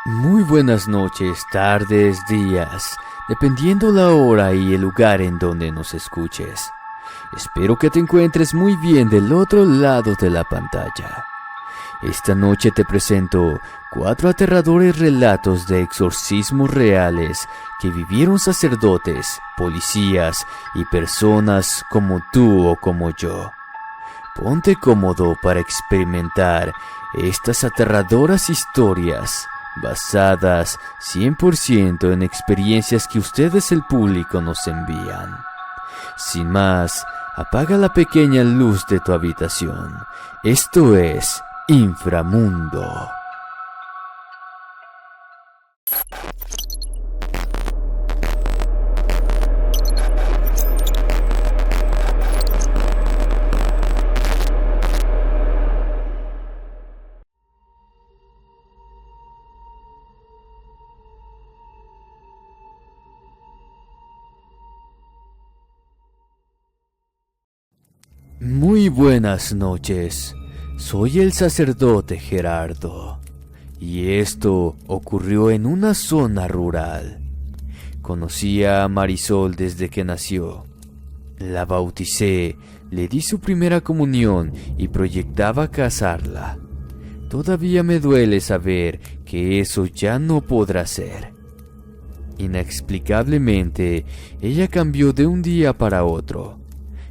Muy buenas noches, tardes, días, dependiendo la hora y el lugar en donde nos escuches. Espero que te encuentres muy bien del otro lado de la pantalla. Esta noche te presento 4 aterradores relatos de exorcismos reales que vivieron sacerdotes, policías y personas como tú o como yo. Ponte cómodo para experimentar estas aterradoras historias basadas 100% en experiencias que ustedes, el público, nos envían. Sin más, apaga la pequeña luz de tu habitación. Esto es Inframundo. Muy buenas noches, soy el sacerdote Gerardo, y esto ocurrió en una zona rural. Conocí a Marisol desde que nació. La bauticé, le di su primera comunión y proyectaba casarla. Todavía me duele saber que eso ya no podrá ser. Inexplicablemente, ella cambió de un día para otro.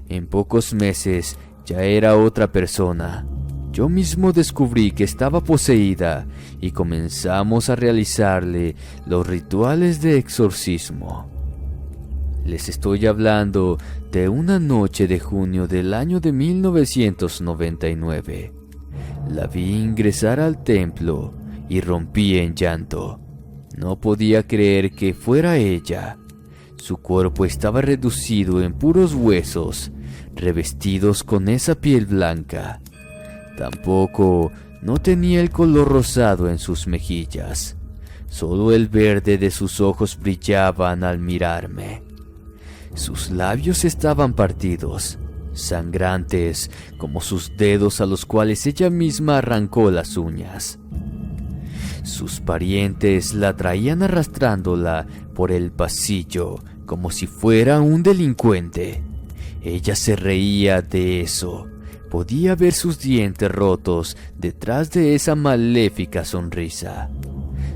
En pocos meses ya era otra persona. Yo mismo descubrí que estaba poseída y comenzamos a realizarle los rituales de exorcismo. Les estoy hablando de una noche de junio del año de 1999. La vi ingresar al templo y rompí en llanto. No podía creer que fuera ella. Su cuerpo estaba reducido en puros huesos, revestidos con esa piel blanca. Tampoco no tenía el color rosado en sus mejillas. Solo el verde de sus ojos brillaban al mirarme. Sus labios estaban partidos, sangrantes como sus dedos a los cuales ella misma arrancó las uñas. Sus parientes la traían arrastrándola por el pasillo como si fuera un delincuente. Ella se reía de eso. Podía ver sus dientes rotos detrás de esa maléfica sonrisa.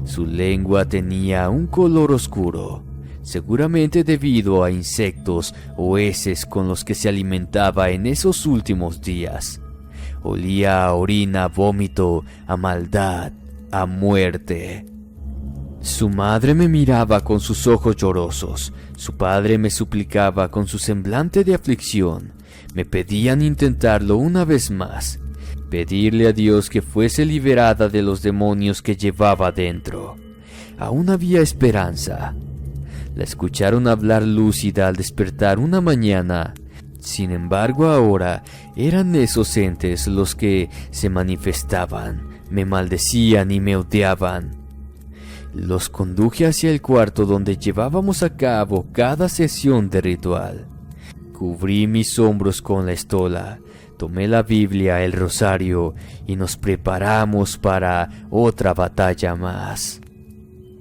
Su lengua tenía un color oscuro, seguramente debido a insectos o heces con los que se alimentaba en esos últimos días. Olía a orina, vómito, a maldad, a muerte. Su madre me miraba con sus ojos llorosos. Su padre me suplicaba con su semblante de aflicción. Me pedían intentarlo una vez más, pedirle a Dios que fuese liberada de los demonios que llevaba dentro. Aún había esperanza. La escucharon hablar lúcida al despertar una mañana. Sin embargo, ahora eran esos entes los que se manifestaban, me maldecían y me odiaban. Los conduje hacia el cuarto donde llevábamos a cabo cada sesión de ritual. Cubrí mis hombros con la estola, tomé la Biblia, el rosario y nos preparamos para otra batalla más.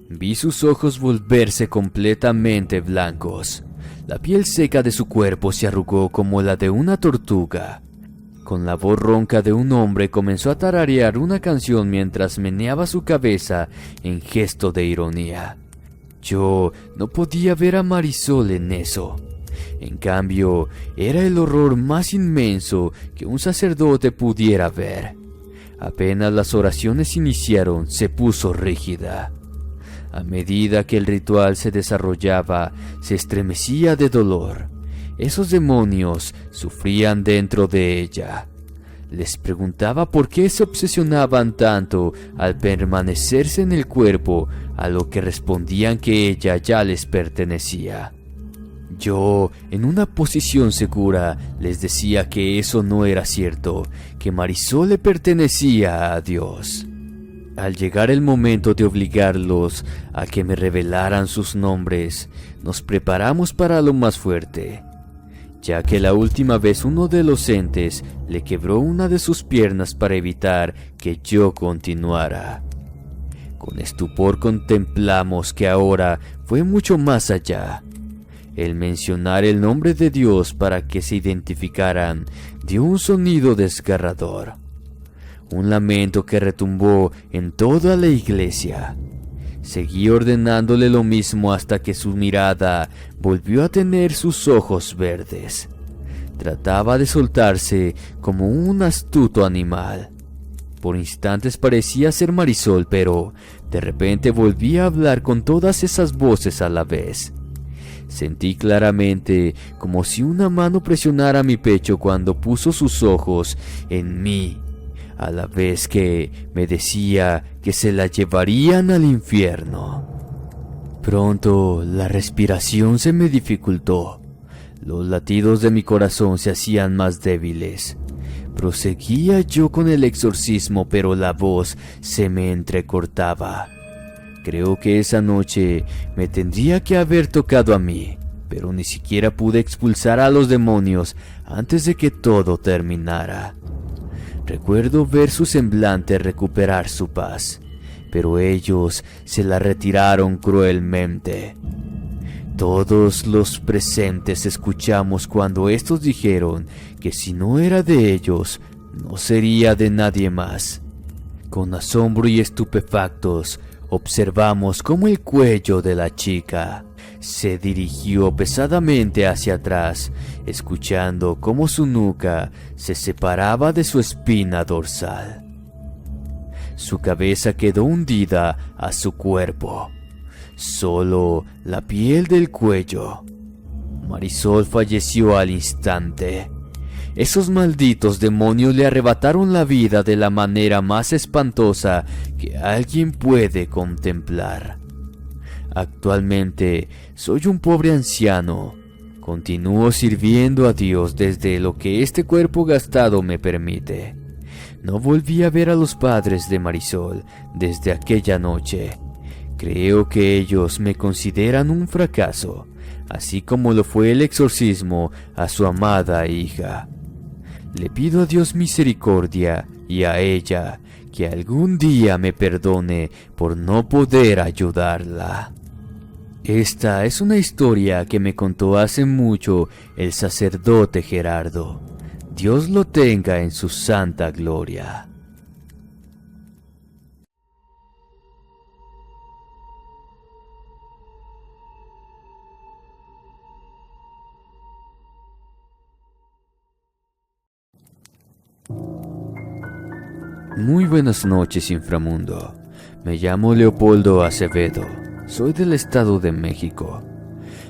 Vi sus ojos volverse completamente blancos. La piel seca de su cuerpo se arrugó como la de una tortuga. Con la voz ronca de un hombre comenzó a tararear una canción mientras meneaba su cabeza en gesto de ironía. Yo no podía ver a Marisol en eso. En cambio, era el horror más inmenso que un sacerdote pudiera ver. Apenas las oraciones iniciaron, se puso rígida. A medida que el ritual se desarrollaba, se estremecía de dolor. Esos demonios sufrían dentro de ella. Les preguntaba por qué se obsesionaban tanto al permanecerse en el cuerpo, a lo que respondían que ella ya les pertenecía. Yo, en una posición segura, les decía que eso no era cierto, que Marisol le pertenecía a Dios. Al llegar el momento de obligarlos a que me revelaran sus nombres, nos preparamos para lo más fuerte. Ya que la última vez uno de los entes le quebró una de sus piernas para evitar que yo continuara. Con estupor contemplamos que ahora fue mucho más allá. El mencionar el nombre de Dios para que se identificaran dio un sonido desgarrador. Un lamento que retumbó en toda la iglesia. Seguí ordenándole lo mismo hasta que su mirada volvió a tener sus ojos verdes. Trataba de soltarse como un astuto animal. Por instantes parecía ser Marisol, pero de repente volvía a hablar con todas esas voces a la vez. Sentí claramente como si una mano presionara mi pecho cuando puso sus ojos en mí, a la vez que me decía que se la llevarían al infierno. Pronto la respiración se me dificultó. Los latidos de mi corazón se hacían más débiles. Proseguía yo con el exorcismo, pero la voz se me entrecortaba. Creo que esa noche me tendría que haber tocado a mí, pero ni siquiera pude expulsar a los demonios antes de que todo terminara. Recuerdo ver su semblante recuperar su paz, pero ellos se la retiraron cruelmente. Todos los presentes escuchamos cuando estos dijeron que si no era de ellos, no sería de nadie más. Con asombro y estupefactos, observamos cómo el cuello de la chica se dirigió pesadamente hacia atrás, escuchando cómo su nuca se separaba de su espina dorsal. Su cabeza quedó hundida a su cuerpo. Solo la piel del cuello. Marisol falleció al instante. Esos malditos demonios le arrebataron la vida de la manera más espantosa que alguien puede contemplar. Actualmente soy un pobre anciano. Continúo sirviendo a Dios desde lo que este cuerpo gastado me permite. No volví a ver a los padres de Marisol desde aquella noche. Creo que ellos me consideran un fracaso, así como lo fue el exorcismo a su amada hija. Le pido a Dios misericordia y a ella que algún día me perdone por no poder ayudarla. Esta es una historia que me contó hace mucho el sacerdote Gerardo. Dios lo tenga en su santa gloria. Muy buenas noches, inframundo. Me llamo Leopoldo Acevedo. Soy del Estado de México.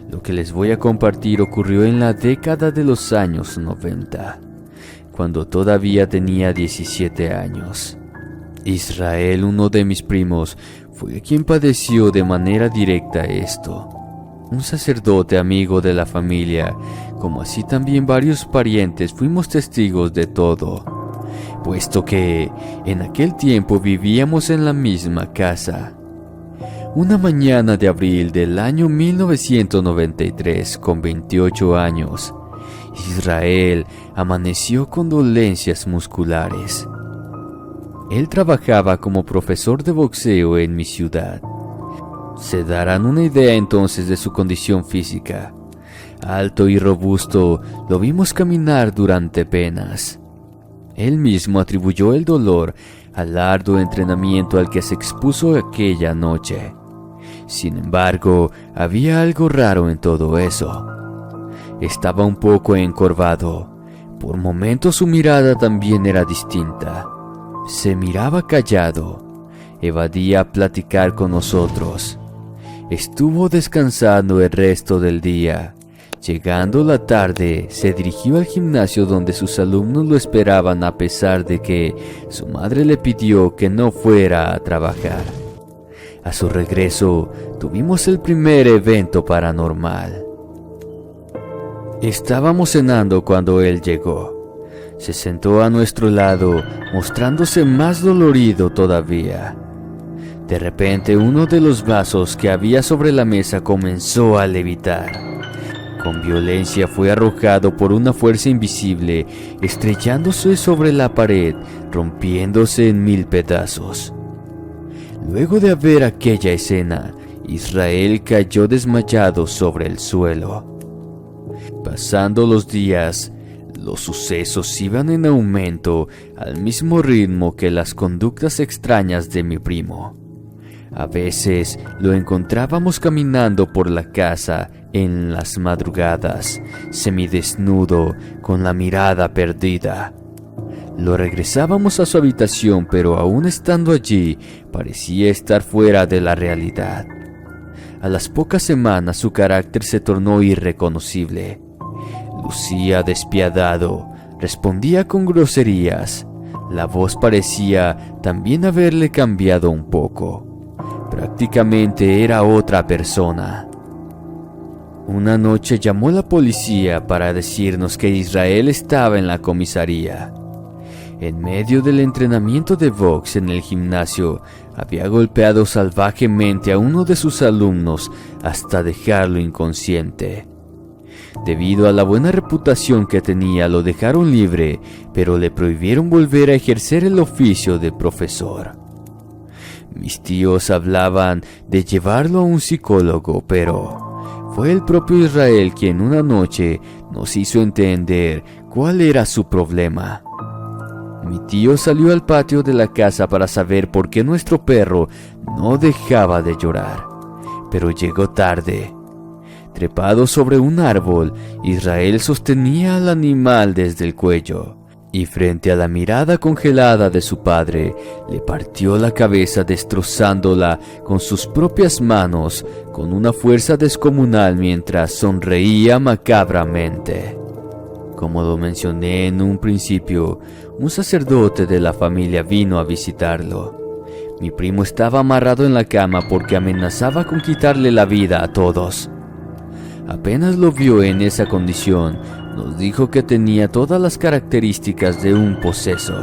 Lo que les voy a compartir ocurrió en la década de los años 90, cuando todavía tenía 17 años. Israel, uno de mis primos, fue quien padeció de manera directa esto. Un sacerdote amigo de la familia, como así también varios parientes, fuimos testigos de todo, puesto que en aquel tiempo vivíamos en la misma casa. Una mañana de abril del año 1993, con 28 años, Israel amaneció con dolencias musculares. Él trabajaba como profesor de boxeo en mi ciudad. Se darán una idea entonces de su condición física. Alto y robusto, lo vimos caminar durante penas. Él mismo atribuyó el dolor al arduo entrenamiento al que se expuso aquella noche. Sin embargo, había algo raro en todo eso. Estaba un poco encorvado. Por momentos su mirada también era distinta. Se miraba callado. Evadía platicar con nosotros. Estuvo descansando el resto del día. Llegando la tarde, se dirigió al gimnasio donde sus alumnos lo esperaban a pesar de que su madre le pidió que no fuera a trabajar. A su regreso, tuvimos el primer evento paranormal. Estábamos cenando cuando él llegó. Se sentó a nuestro lado, mostrándose más dolorido todavía. De repente, uno de los vasos que había sobre la mesa comenzó a levitar. Con violencia fue arrojado por una fuerza invisible, estrellándose sobre la pared, rompiéndose en 1000 pedazos. Luego de ver aquella escena, Israel cayó desmayado sobre el suelo. Pasando los días, los sucesos iban en aumento al mismo ritmo que las conductas extrañas de mi primo. A veces lo encontrábamos caminando por la casa en las madrugadas, semidesnudo, con la mirada perdida. Lo regresábamos a su habitación, pero aún estando allí, parecía estar fuera de la realidad. A las pocas semanas su carácter se tornó irreconocible. Lucía despiadado, respondía con groserías. La voz parecía también haberle cambiado un poco. Prácticamente era otra persona. Una noche llamó la policía para decirnos que Israel estaba en la comisaría. En medio del entrenamiento de box en el gimnasio, había golpeado salvajemente a uno de sus alumnos hasta dejarlo inconsciente. Debido a la buena reputación que tenía, lo dejaron libre, pero le prohibieron volver a ejercer el oficio de profesor. Mis tíos hablaban de llevarlo a un psicólogo, pero fue el propio Israel quien una noche nos hizo entender cuál era su problema. Mi tío salió al patio de la casa para saber por qué nuestro perro no dejaba de llorar, pero llegó tarde. Trepado sobre un árbol, Israel sostenía al animal desde el cuello, y frente a la mirada congelada de su padre, le partió la cabeza destrozándola con sus propias manos, con una fuerza descomunal mientras sonreía macabramente. Como lo mencioné en un principio, un sacerdote de la familia vino a visitarlo. Mi primo estaba amarrado en la cama porque amenazaba con quitarle la vida a todos. Apenas lo vio en esa condición, nos dijo que tenía todas las características de un poseso.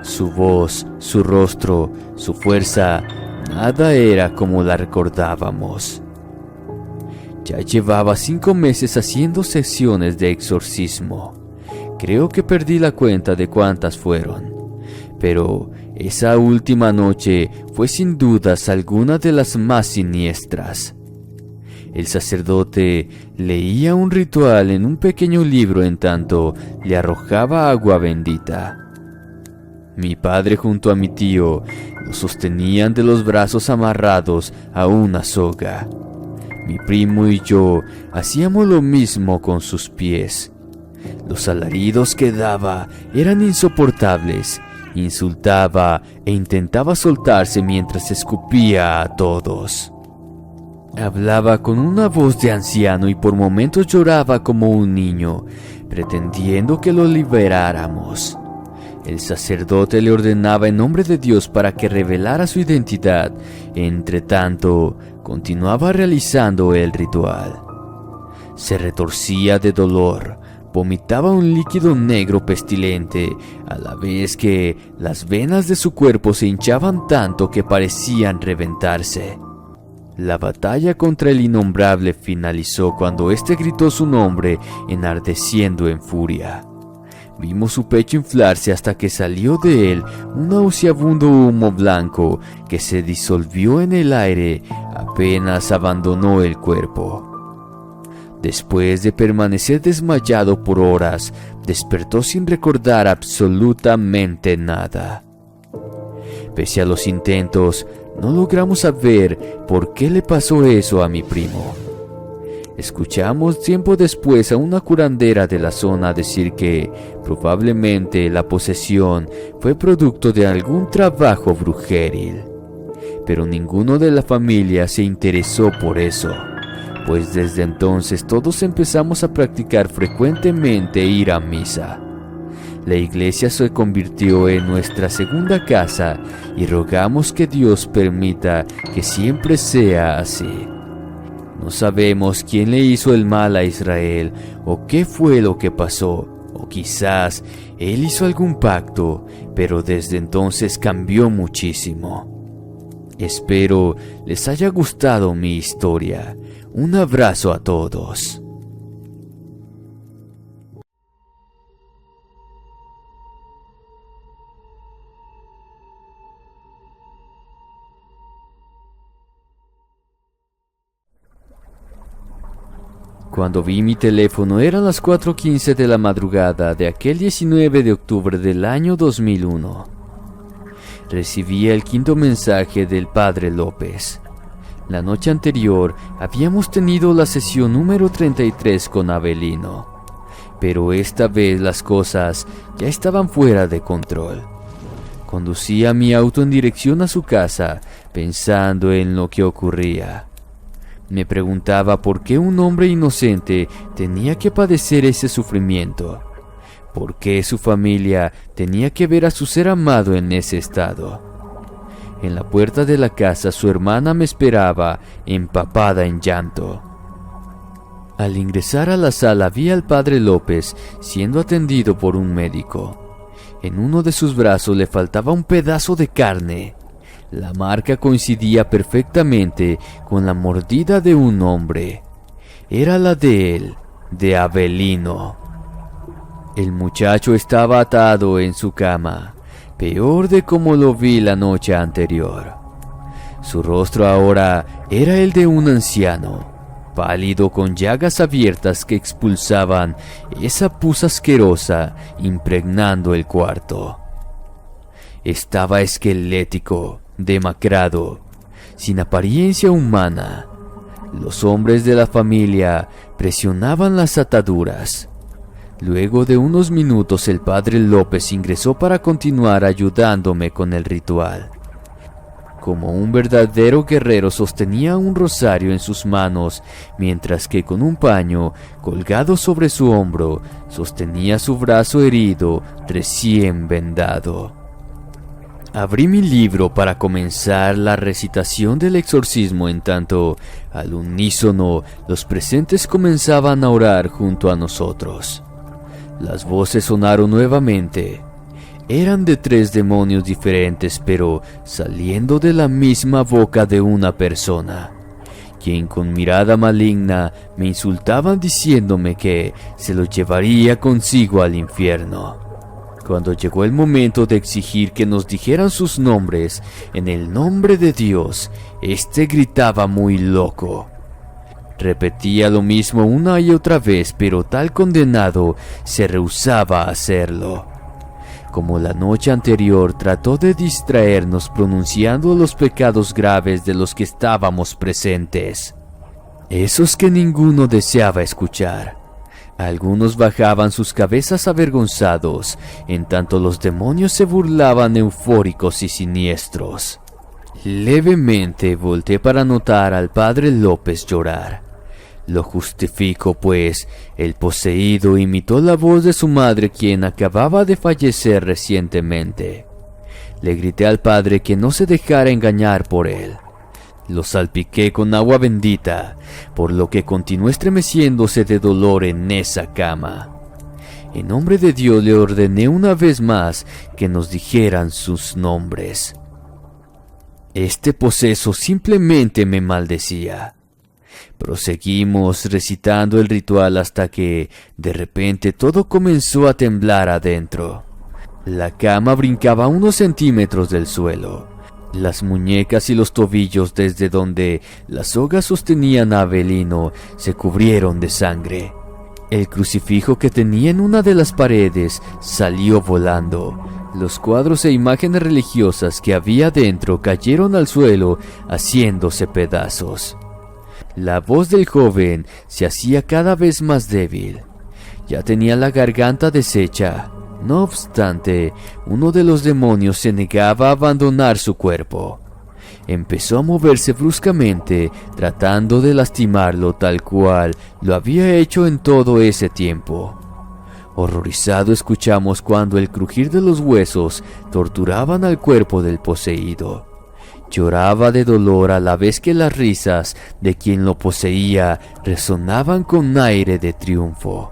Su voz, su rostro, su fuerza, nada era como la recordábamos. Ya llevaba 5 meses haciendo sesiones de exorcismo. Creo que perdí la cuenta de cuántas fueron. Pero esa última noche fue sin dudas alguna de las más siniestras. El sacerdote leía un ritual en un pequeño libro en tanto le arrojaba agua bendita. Mi padre junto a mi tío lo sostenían de los brazos amarrados a una soga. Mi primo y yo hacíamos lo mismo con sus pies. Los alaridos que daba eran insoportables. Insultaba e intentaba soltarse mientras escupía a todos. Hablaba con una voz de anciano y por momentos lloraba como un niño, pretendiendo que lo liberáramos. El sacerdote le ordenaba en nombre de Dios para que revelara su identidad. Entre tanto, continuaba realizando el ritual. Se retorcía de dolor, vomitaba un líquido negro pestilente, a la vez que las venas de su cuerpo se hinchaban tanto que parecían reventarse. La batalla contra el innombrable finalizó cuando éste gritó su nombre, enardeciendo en furia. Vimos su pecho inflarse hasta que salió de él un nauseabundo humo blanco que se disolvió en el aire apenas abandonó el cuerpo. Después de permanecer desmayado por horas, despertó sin recordar absolutamente nada. Pese a los intentos, no logramos saber por qué le pasó eso a mi primo. Escuchamos tiempo después a una curandera de la zona decir que probablemente la posesión fue producto de algún trabajo brujeril. Pero ninguno de la familia se interesó por eso, pues desde entonces todos empezamos a practicar frecuentemente ir a misa. La iglesia se convirtió en nuestra segunda casa y rogamos que Dios permita que siempre sea así. No sabemos quién le hizo el mal a Israel o qué fue lo que pasó, o quizás él hizo algún pacto, pero desde entonces cambió muchísimo. Espero les haya gustado mi historia. Un abrazo a todos. Cuando vi mi teléfono eran las 4:15 de la madrugada de aquel 19 de octubre del año 2001. Recibí el quinto mensaje del padre López. La noche anterior habíamos tenido la sesión número 33 con Avelino, pero esta vez las cosas ya estaban fuera de control. Conducía mi auto en dirección a su casa, pensando en lo que ocurría. Me preguntaba por qué un hombre inocente tenía que padecer ese sufrimiento. ¿Por qué su familia tenía que ver a su ser amado en ese estado? En la puerta de la casa su hermana me esperaba, empapada en llanto. Al ingresar a la sala vi al padre López siendo atendido por un médico. En uno de sus brazos le faltaba un pedazo de carne. La marca coincidía perfectamente con la mordida de un hombre. Era la de él, de Avelino. El muchacho estaba atado en su cama, peor de como lo vi la noche anterior. Su rostro ahora era el de un anciano, pálido con llagas abiertas que expulsaban esa pus asquerosa impregnando el cuarto. Estaba esquelético, demacrado, sin apariencia humana. Los hombres de la familia presionaban las ataduras. Luego de unos minutos el padre López ingresó para continuar ayudándome con el ritual. Como un verdadero guerrero sostenía un rosario en sus manos, mientras que con un paño colgado sobre su hombro sostenía su brazo herido recién vendado. Abrí mi libro para comenzar la recitación del exorcismo, en tanto, al unísono, los presentes comenzaban a orar junto a nosotros. Las voces sonaron nuevamente. Eran de 3 demonios diferentes, pero saliendo de la misma boca de una persona, quien con mirada maligna me insultaban diciéndome que se los llevaría consigo al infierno. Cuando llegó el momento de exigir que nos dijeran sus nombres, en el nombre de Dios, este gritaba muy loco. Repetía lo mismo una y otra vez, pero tal condenado se rehusaba a hacerlo. Como la noche anterior, trató de distraernos pronunciando los pecados graves de los que estábamos presentes, esos que ninguno deseaba escuchar. Algunos bajaban sus cabezas avergonzados, en tanto los demonios se burlaban eufóricos y siniestros. Levemente volteé para notar al padre López llorar. Lo justifico, pues el poseído imitó la voz de su madre, quien acababa de fallecer recientemente. Le grité al padre que no se dejara engañar por él. Lo salpiqué con agua bendita, por lo que continuó estremeciéndose de dolor en esa cama. En nombre de Dios le ordené una vez más que nos dijeran sus nombres. Este poseso simplemente me maldecía. Proseguimos recitando el ritual hasta que, de repente, todo comenzó a temblar adentro. La cama brincaba a unos centímetros del suelo. Las muñecas y los tobillos desde donde las sogas sostenían a Avelino se cubrieron de sangre. El crucifijo que tenía en una de las paredes salió volando. Los cuadros e imágenes religiosas que había dentro cayeron al suelo haciéndose pedazos. La voz del joven se hacía cada vez más débil. Ya tenía la garganta deshecha. No obstante, uno de los demonios se negaba a abandonar su cuerpo. Empezó a moverse bruscamente, tratando de lastimarlo tal cual lo había hecho en todo ese tiempo. Horrorizado escuchamos cuando el crujir de los huesos torturaban al cuerpo del poseído. Lloraba de dolor a la vez que las risas de quien lo poseía resonaban con aire de triunfo.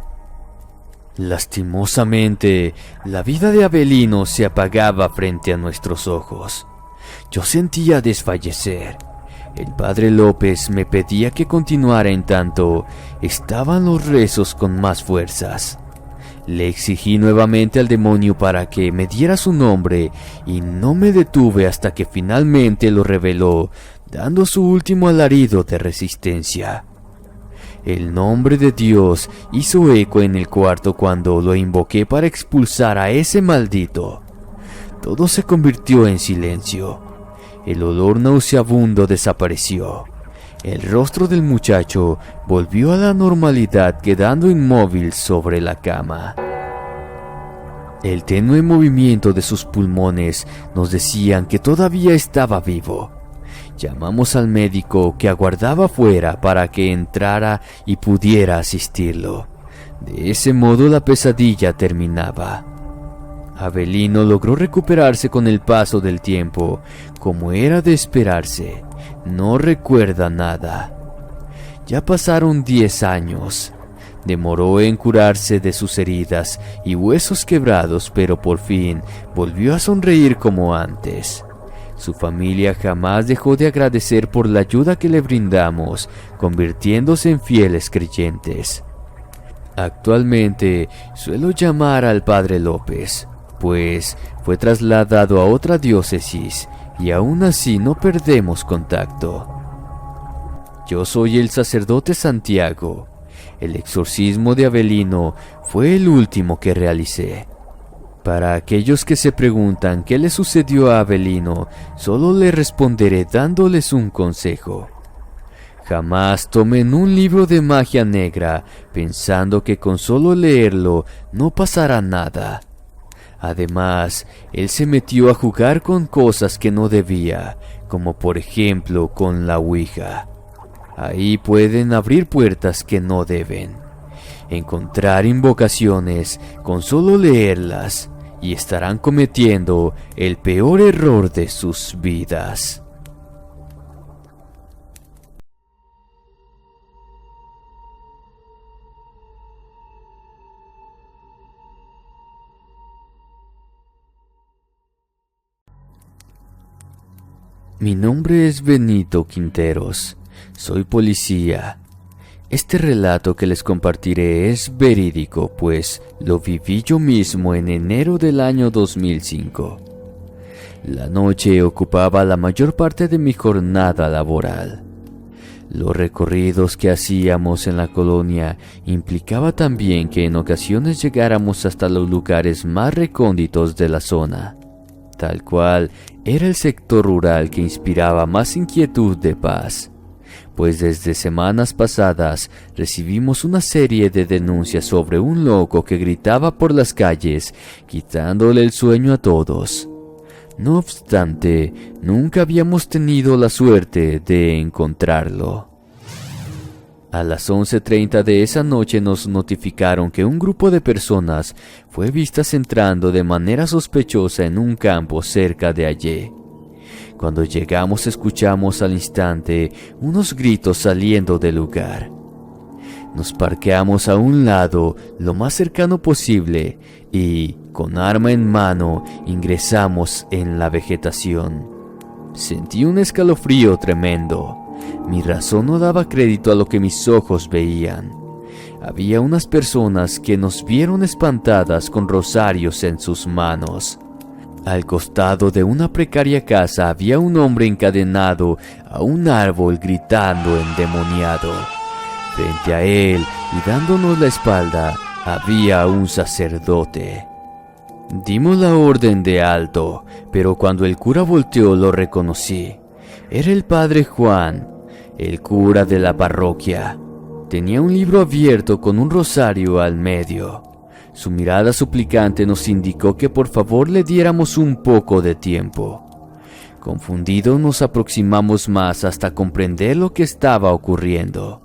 Lastimosamente, la vida de Avelino se apagaba frente a nuestros ojos. Yo sentía desfallecer. El padre López me pedía que continuara, en tanto estaban los rezos con más fuerzas. Le exigí nuevamente al demonio para que me diera su nombre y no me detuve hasta que finalmente lo reveló, dando su último alarido de resistencia. El nombre de Dios hizo eco en el cuarto cuando lo invoqué para expulsar a ese maldito. Todo se convirtió en silencio. El olor nauseabundo desapareció. El rostro del muchacho volvió a la normalidad, quedando inmóvil sobre la cama. El tenue movimiento de sus pulmones nos decían que todavía estaba vivo. Llamamos al médico que aguardaba afuera para que entrara y pudiera asistirlo. De ese modo la pesadilla terminaba. Avelino logró recuperarse con el paso del tiempo, como era de esperarse. No recuerda nada. Ya pasaron 10 años. Demoró en curarse de sus heridas y huesos quebrados, pero por fin volvió a sonreír como antes. Su familia jamás dejó de agradecer por la ayuda que le brindamos, convirtiéndose en fieles creyentes. Actualmente suelo llamar al Padre López, pues fue trasladado a otra diócesis y aún así no perdemos contacto. Yo soy el sacerdote Santiago. El exorcismo de Avelino fue el último que realicé. Para aquellos que se preguntan qué le sucedió a Avelino, solo le responderé dándoles un consejo. Jamás tomen un libro de magia negra pensando que con solo leerlo no pasará nada. Además, él se metió a jugar con cosas que no debía, como por ejemplo con la Ouija. Ahí pueden abrir puertas que no deben. Encontrar invocaciones con solo leerlas y estarán cometiendo el peor error de sus vidas. Mi nombre es Benito Quinteros. Soy policía. Este relato que les compartiré es verídico, pues lo viví yo mismo en enero del año 2005. La noche ocupaba la mayor parte de mi jornada laboral. Los recorridos que hacíamos en la colonia implicaba también que en ocasiones llegáramos hasta los lugares más recónditos de la zona. Tal cual era el sector rural que inspiraba más inquietud de paz. Pues desde semanas pasadas recibimos una serie de denuncias sobre un loco que gritaba por las calles, quitándole el sueño a todos. No obstante, nunca habíamos tenido la suerte de encontrarlo. A las 11:30 de esa noche nos notificaron que un grupo de personas fue vistas entrando de manera sospechosa en un campo cerca de allí. Cuando llegamos escuchamos al instante unos gritos saliendo del lugar. Nos parqueamos a un lado lo más cercano posible y, con arma en mano, ingresamos en la vegetación. Sentí un escalofrío tremendo. Mi razón no daba crédito a lo que mis ojos veían. Había unas personas que nos vieron espantadas con rosarios en sus manos. Al costado de una precaria casa había un hombre encadenado a un árbol gritando endemoniado. Frente a él y dándonos la espalda había un sacerdote. Dimos la orden de alto, pero cuando el cura volteó lo reconocí. Era el padre Juan, el cura de la parroquia. Tenía un libro abierto con un rosario al medio. Su mirada suplicante nos indicó que por favor le diéramos un poco de tiempo. Confundidos nos aproximamos más hasta comprender lo que estaba ocurriendo.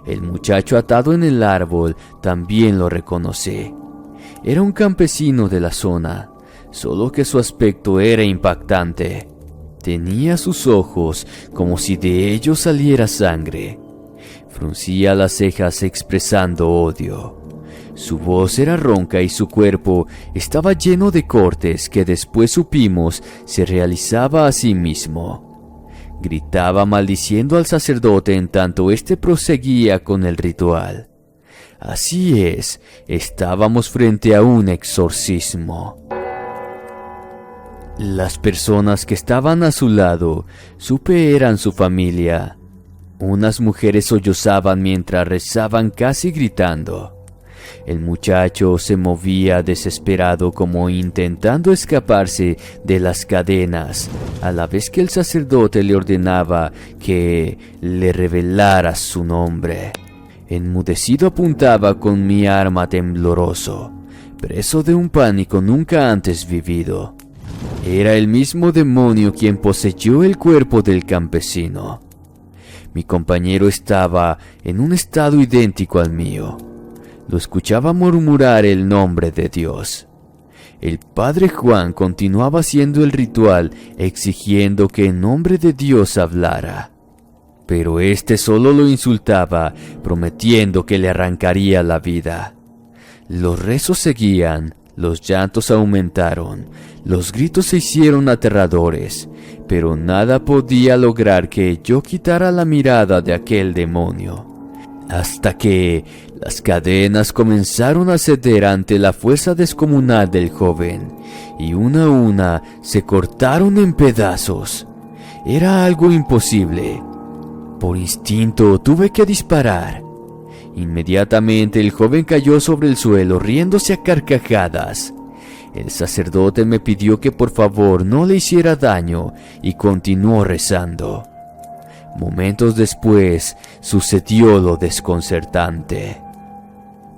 El muchacho atado en el árbol también lo reconocí. Era un campesino de la zona, solo que su aspecto era impactante. Tenía sus ojos como si de ellos saliera sangre. Fruncía las cejas expresando odio. Su voz era ronca y su cuerpo estaba lleno de cortes que después supimos se realizaba a sí mismo. Gritaba maldiciendo al sacerdote en tanto éste proseguía con el ritual. Así es, estábamos frente a un exorcismo. Las personas que estaban a su lado, supe eran su familia. Unas mujeres sollozaban mientras rezaban casi gritando. El muchacho se movía desesperado como intentando escaparse de las cadenas, a la vez que el sacerdote le ordenaba que le revelara su nombre. Enmudecido apuntaba con mi arma tembloroso, preso de un pánico nunca antes vivido. Era el mismo demonio quien poseyó el cuerpo del campesino. Mi compañero estaba en un estado idéntico al mío. Lo escuchaba murmurar el nombre de Dios. El padre Juan continuaba haciendo el ritual, exigiendo que en nombre de Dios hablara. Pero éste solo lo insultaba, prometiendo que le arrancaría la vida. Los rezos seguían, los llantos aumentaron, los gritos se hicieron aterradores, pero nada podía lograr que yo quitara la mirada de aquel demonio. Hasta que las cadenas comenzaron a ceder ante la fuerza descomunal del joven, y una a una se cortaron en pedazos. Era algo imposible. Por instinto tuve que disparar. Inmediatamente el joven cayó sobre el suelo riéndose a carcajadas. El sacerdote me pidió que por favor no le hiciera daño y continuó rezando. Momentos después sucedió lo desconcertante.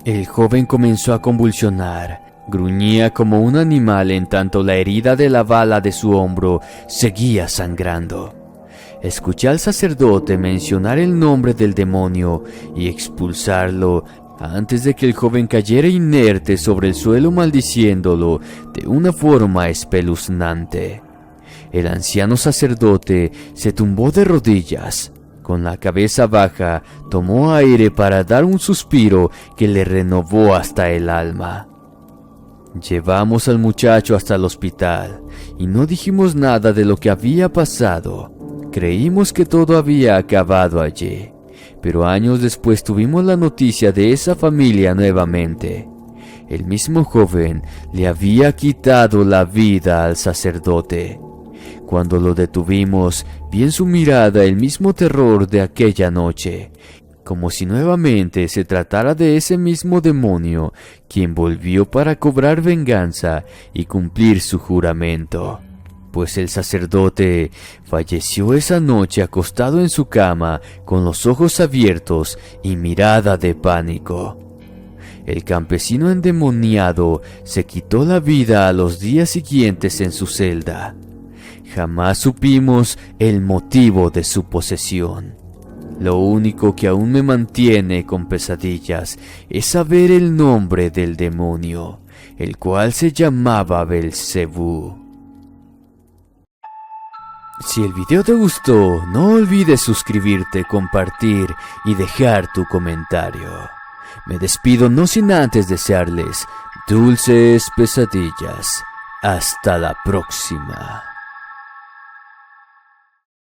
El joven comenzó a convulsionar, gruñía como un animal en tanto la herida de la bala de su hombro seguía sangrando. Escuché al sacerdote mencionar el nombre del demonio y expulsarlo antes de que el joven cayera inerte sobre el suelo maldiciéndolo de una forma espeluznante. El anciano sacerdote se tumbó de rodillas. Con la cabeza baja, tomó aire para dar un suspiro que le renovó hasta el alma. Llevamos al muchacho hasta el hospital y no dijimos nada de lo que había pasado. Creímos que todo había acabado allí, pero años después tuvimos la noticia de esa familia nuevamente. El mismo joven le había quitado la vida al sacerdote. Cuando lo detuvimos, vi en su mirada el mismo terror de aquella noche, como si nuevamente se tratara de ese mismo demonio, quien volvió para cobrar venganza y cumplir su juramento. Pues el sacerdote falleció esa noche acostado en su cama, con los ojos abiertos y mirada de pánico. El campesino endemoniado se quitó la vida a los días siguientes en su celda. Jamás supimos el motivo de su posesión. Lo único que aún me mantiene con pesadillas es saber el nombre del demonio, el cual se llamaba Belcebú. Si el video te gustó, no olvides suscribirte, compartir y dejar tu comentario. Me despido no sin antes desearles dulces pesadillas. Hasta la próxima.